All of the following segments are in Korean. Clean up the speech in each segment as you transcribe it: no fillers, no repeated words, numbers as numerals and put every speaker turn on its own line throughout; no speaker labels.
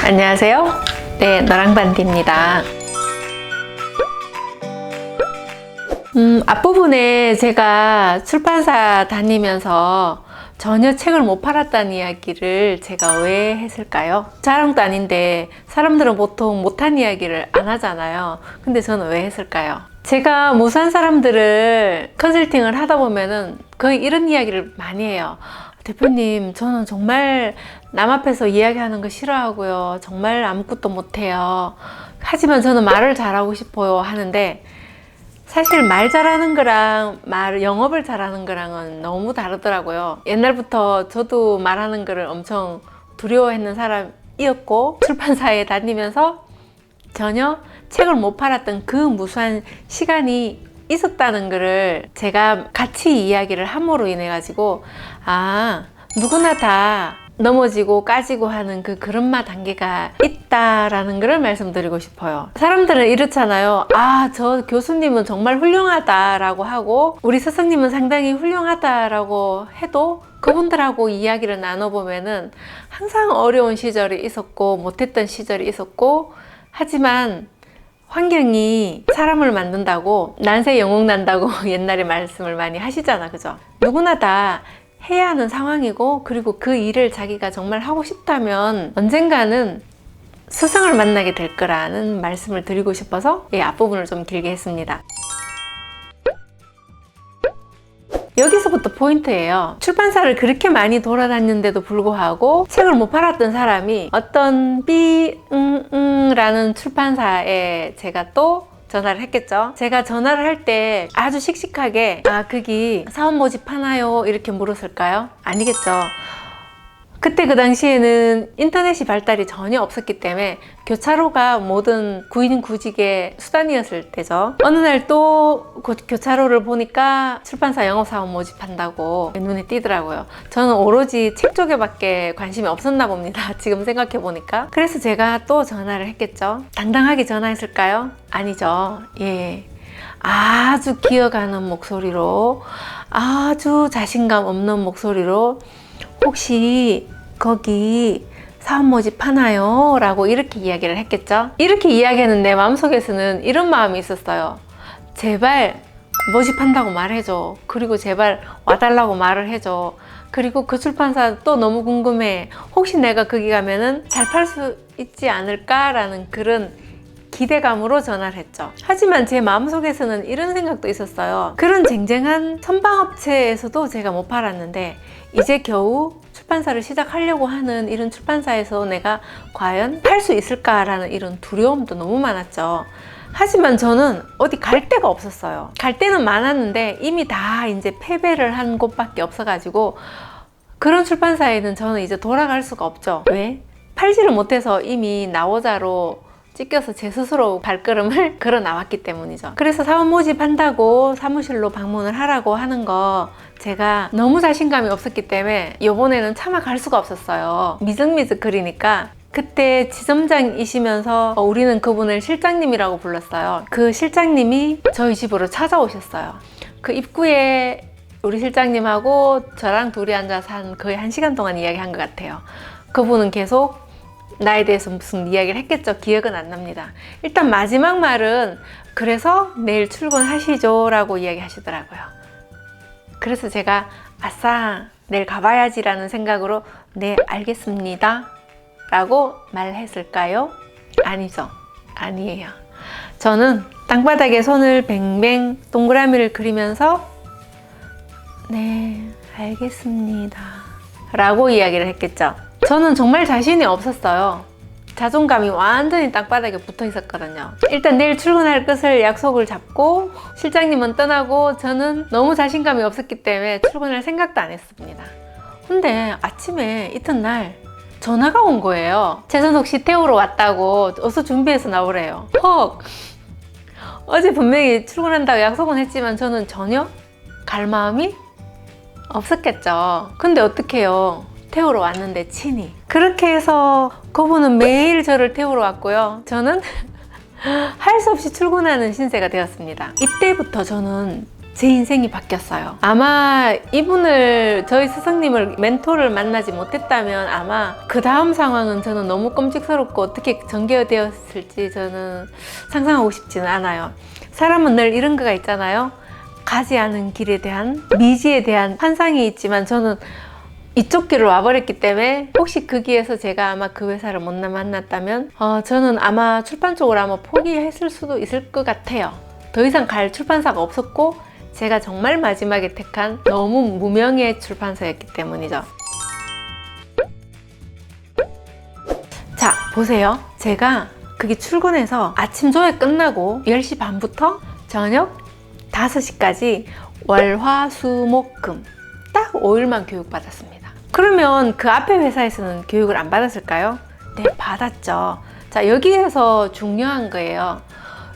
안녕하세요. 네, 너랑반디입니다. 앞부분에 제가 출판사 다니면서 전혀 책을 못 팔았다는 이야기를 제가 왜 했을까요? 자랑도 아닌데 사람들은 보통 못한 이야기를 안 하잖아요. 근데 저는 왜 했을까요? 제가 무수한 사람들을 컨설팅을 하다 보면은 거의 이런 이야기를 많이 해요. 대표님, 저는 정말 남 앞에서 이야기하는 거 싫어하고요. 정말 아무것도 못해요. 하지만 저는 말을 잘하고 싶어요. 하는데 사실 말 잘하는 거랑 영업을 잘하는 거랑은 너무 다르더라고요. 옛날부터 저도 말하는 거를 엄청 두려워했는 사람이었고, 출판사에 다니면서 전혀 책을 못 팔았던 그 무수한 시간이 있었다는 거를 제가 같이 이야기를 함으로 인해 가지고, 누구나 다 넘어지고 까지고 하는 그 그런마 단계가 있다라는 걸 말씀드리고 싶어요. 사람들은 이렇잖아요. 저 교수님은 정말 훌륭하다라고 하고 우리 스승님은 상당히 훌륭하다라고 해도 그분들하고 이야기를 나눠보면은 항상 어려운 시절이 있었고 못했던 시절이 있었고, 하지만 환경이 사람을 만든다고 난세 영웅 난다고 옛날에 말씀을 많이 하시잖아, 그죠? 누구나 다 해야 하는 상황이고, 그리고 그 일을 자기가 정말 하고 싶다면 언젠가는 스승을 만나게 될 거라는 말씀을 드리고 싶어서 앞부분을 좀 길게 했습니다. 여기서부터 포인트예요. 출판사를 그렇게 많이 돌아다녔는데도 불구하고 책을 못 팔았던 사람이 어떤 라는 출판사에 제가 또 전화를 했겠죠. 제가 전화를 할 때 아주 씩씩하게 거기 사원 모집하나요? 이렇게 물었을까요? 아니겠죠. 그때 그 당시에는 인터넷이 발달이 전혀 없었기 때문에 교차로가 모든 구인구직의 수단이었을 때죠. 어느 날 또 교차로를 보니까 출판사 영업사원 모집한다고 눈에 띄더라고요. 저는 오로지 책 쪽에밖에 관심이 없었나 봅니다. 지금 생각해 보니까. 그래서 제가 또 전화를 했겠죠. 당당하게 전화했을까요? 아니죠. 아주 기어가는 목소리로, 아주 자신감 없는 목소리로, 혹시 거기 사원 모집하나요? 라고 이렇게 이야기를 했겠죠. 이렇게 이야기하는 내 마음속에서는 이런 마음이 있었어요. 제발 모집한다고 말해줘. 그리고 제발 와달라고 말을 해줘. 그리고 그 출판사 또 너무 궁금해. 혹시 내가 거기 가면은 잘 팔 수 있지 않을까라는 그런 기대감으로 전화를 했죠. 하지만 제 마음속에서는 이런 생각도 있었어요. 그런 쟁쟁한 선방업체에서도 제가 못 팔았는데 이제 겨우 출판사를 시작하려고 하는 이런 출판사에서 내가 과연 팔 수 있을까라는 이런 두려움도 너무 많았죠. 하지만 저는 어디 갈 데가 없었어요. 갈 데는 많았는데 이미 다 이제 패배를 한 곳밖에 없어가지고 그런 출판사에는 저는 이제 돌아갈 수가 없죠. 왜? 팔지를 못해서 이미 나오자로 찢겨서 제 스스로 발걸음을 걸어 나왔기 때문이죠. 그래서 사원 모집한다고 사무실로 방문을 하라고 하는 거 제가 너무 자신감이 없었기 때문에 이번에는 차마 갈 수가 없었어요. 미적미적거리니까. 그때 지점장이시면서 우리는 그분을 실장님이라고 불렀어요. 그 실장님이 저희 집으로 찾아오셨어요. 그 입구에 우리 실장님하고 저랑 둘이 앉아서 거의 1시간 동안 이야기한 것 같아요. 그분은 계속 나에 대해서 무슨 이야기를 했겠죠. 기억은 안 납니다. 일단 마지막 말은 그래서 내일 출근하시죠 라고 이야기 하시더라고요. 그래서 제가 아싸 내일 가봐야지 라는 생각으로 네 알겠습니다 라고 말했을까요? 아니죠. 아니에요. 저는 땅바닥에 손을 뱅뱅 동그라미를 그리면서 네 알겠습니다 라고 이야기를 했겠죠. 저는 정말 자신이 없었어요. 자존감이 완전히 땅바닥에 붙어 있었거든요. 일단 내일 출근할 것을 약속을 잡고 실장님은 떠나고 저는 너무 자신감이 없었기 때문에 출근할 생각도 안 했습니다. 근데 아침에 이튿날 전화가 온 거예요. 최선옥 씨 태우러 왔다고 어서 준비해서 나오래요. 어제 분명히 출근한다고 약속은 했지만 저는 전혀 갈 마음이 없었겠죠. 근데 어떡해요. 태우러 왔는데 친히. 그렇게 해서 그분은 매일 저를 태우러 왔고요. 저는 할 수 없이 출근하는 신세가 되었습니다. 이때부터 저는 제 인생이 바뀌었어요. 아마 이분을, 저희 스승님을, 멘토를 만나지 못했다면 아마 그 다음 상황은 저는 너무 끔찍스럽고 어떻게 전개되었을지 저는 상상하고 싶지는 않아요. 사람은 늘 이런 거가 있잖아요. 가지 않은 길에 대한, 미지에 대한 환상이 있지만 저는 이쪽 길을 와버렸기 때문에 혹시 그 길에서 제가 아마 그 회사를 못 만났다면 저는 아마 출판 쪽을 아마 포기했을 수도 있을 것 같아요. 더 이상 갈 출판사가 없었고 제가 정말 마지막에 택한 너무 무명의 출판사였기 때문이죠. 자, 보세요. 제가 그게 출근해서 아침 조회 끝나고 10시 반부터 저녁 5시까지 월, 화, 수, 목, 금 딱 5일만 교육받았습니다. 그러면 그 앞에 회사에서는 교육을 안 받았을까요? 네, 받았죠. 자, 여기에서 중요한 거예요.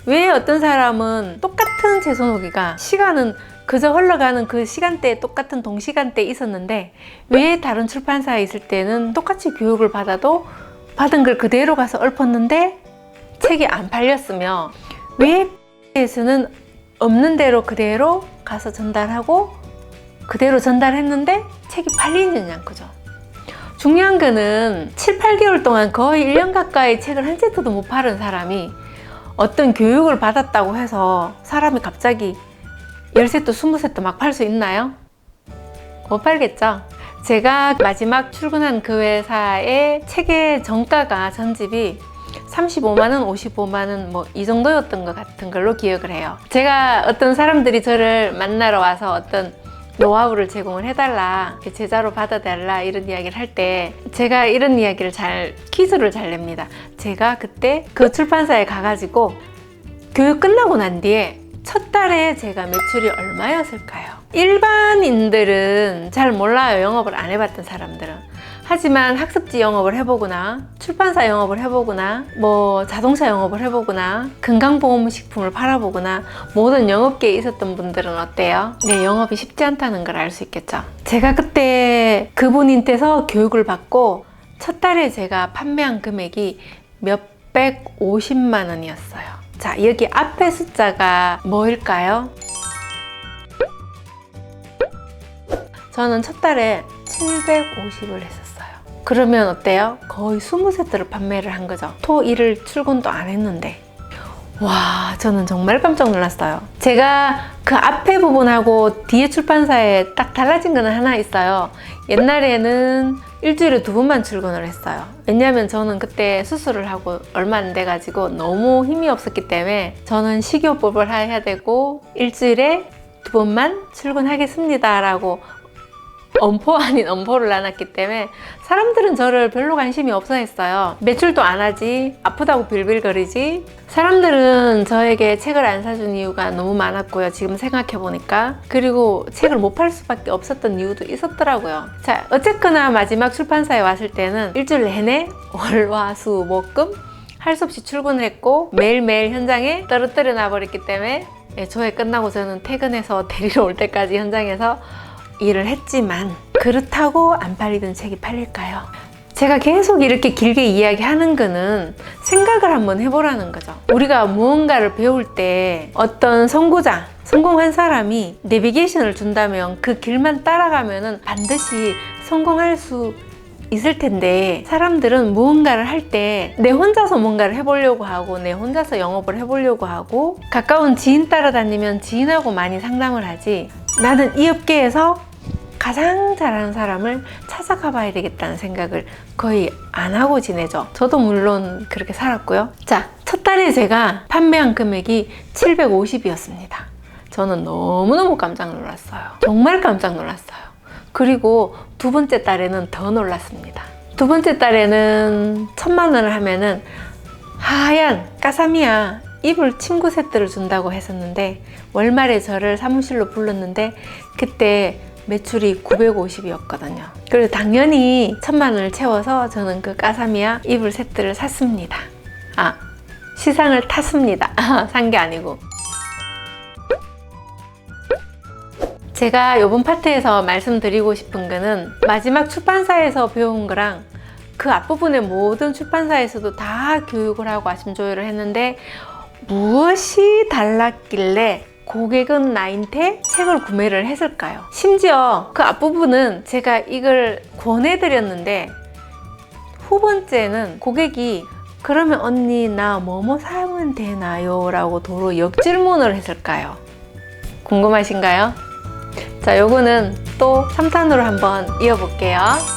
왜 어떤 사람은 똑같은 재소노기가 시간은 그저 흘러가는 그 시간대에 똑같은 동시간대에 있었는데 왜 다른 출판사에 있을 때는 똑같이 교육을 받아도 받은 걸 그대로 가서 읊었는데 책이 안 팔렸으며 왜 에서는 없는 대로 그대로 가서 전달하고 그대로 전달했는데 책이 팔리지는 않고죠. 중요한 거는 7, 8개월 동안 거의 1년 가까이 책을 한 세트도 못 팔은 사람이 어떤 교육을 받았다고 해서 사람이 갑자기 10세트, 20세트 막 팔 수 있나요? 못 팔겠죠? 제가 마지막 출근한 그 회사의 책의 정가가 전집이 35만원, 55만원 뭐 이 정도였던 것 같은 걸로 기억을 해요. 제가 어떤 사람들이 저를 만나러 와서 어떤 노하우를 제공을 해달라, 제자로 받아달라 이런 이야기를 할 때 제가 이런 이야기를 퀴즈를 잘 냅니다. 제가 그때 그 출판사에 가가지고 교육 끝나고 난 뒤에 첫 달에 제가 매출이 얼마였을까요? 일반인들은 잘 몰라요. 영업을 안 해봤던 사람들은. 하지만 학습지 영업을 해보거나 출판사 영업을 해보거나 뭐 자동차 영업을 해보거나 건강보험식품을 팔아보거나 모든 영업계에 있었던 분들은 어때요? 네, 영업이 쉽지 않다는 걸 알 수 있겠죠. 제가 그때 그분한테서 교육을 받고 첫 달에 제가 판매한 금액이 몇백 50만 원이었어요. 자, 여기 앞에 숫자가 뭐일까요? 저는 첫 달에 750을 했었어요. 그러면 어때요? 거의 20세트를 판매를 한 거죠. 토, 일을 출근도 안 했는데. 와, 저는 정말 깜짝 놀랐어요. 제가 그 앞에 부분하고 뒤에 출판사에 딱 달라진 거는 하나 있어요. 옛날에는 일주일에 2번만 출근을 했어요. 왜냐면 저는 그때 수술을 하고 얼마 안 돼가지고 너무 힘이 없었기 때문에 저는 식이요법을 해야 되고 일주일에 2번만 출근하겠습니다 라고 엄포 아닌 엄포를 놔놨기 때문에 사람들은 저를 별로 관심이 없어 했어요. 매출도 안 하지, 아프다고 빌빌거리지. 사람들은 저에게 책을 안 사준 이유가 너무 많았고요. 지금 생각해보니까. 그리고 책을 못 팔 수밖에 없었던 이유도 있었더라고요. 자, 어쨌거나 마지막 출판사에 왔을 때는 일주일 내내 월, 화, 수, 목, 금 할 수 없이 출근을 했고 매일매일 현장에 떨어뜨려 놔버렸기 때문에 조회 끝나고 저는 퇴근해서 데리러 올 때까지 현장에서 일을 했지만 그렇다고 안 팔리던 책이 팔릴까요? 제가 계속 이렇게 길게 이야기하는 거는 생각을 한번 해보라는 거죠. 우리가 무언가를 배울 때 어떤 선구자, 성공한 사람이 내비게이션을 준다면 그 길만 따라가면 반드시 성공할 수 있을 텐데 사람들은 무언가를 할 때 내 혼자서 뭔가를 해보려고 하고 내 혼자서 영업을 해보려고 하고 가까운 지인 따라다니면 지인하고 많이 상담을 하지 나는 이 업계에서 가장 잘하는 사람을 찾아가 봐야 되겠다는 생각을 거의 안 하고 지내죠. 저도 물론 그렇게 살았고요. 자, 첫 달에 제가 판매한 금액이 750이었습니다. 저는 너무너무 깜짝 놀랐어요. 정말 깜짝 놀랐어요. 그리고 두 번째 달에는 더 놀랐습니다. 두 번째 달에는 1000만 원을 하면은 하얀 까사미야 이불 침구 세트를 준다고 했었는데 월말에 저를 사무실로 불렀는데 그때 매출이 950이었거든요. 그래서 당연히 1000만 원을 채워서 저는 그 까사미야 이불 세트를 샀습니다. 시상을 탔습니다. 산 게 아니고. 제가 이번 파트에서 말씀드리고 싶은 거는 마지막 출판사에서 배운 거랑 그 앞부분의 모든 출판사에서도 다 교육을 하고 아침 조회를 했는데 무엇이 달랐길래 고객은 나한테 책을 구매를 했을까요? 심지어 그 앞부분은 제가 이걸 권해드렸는데 후번째는 고객이 그러면 언니 나 뭐뭐 사면 되나요? 라고 도로 역질문을 했을까요? 궁금하신가요? 자, 요거는 또 3탄으로 한번 이어볼게요.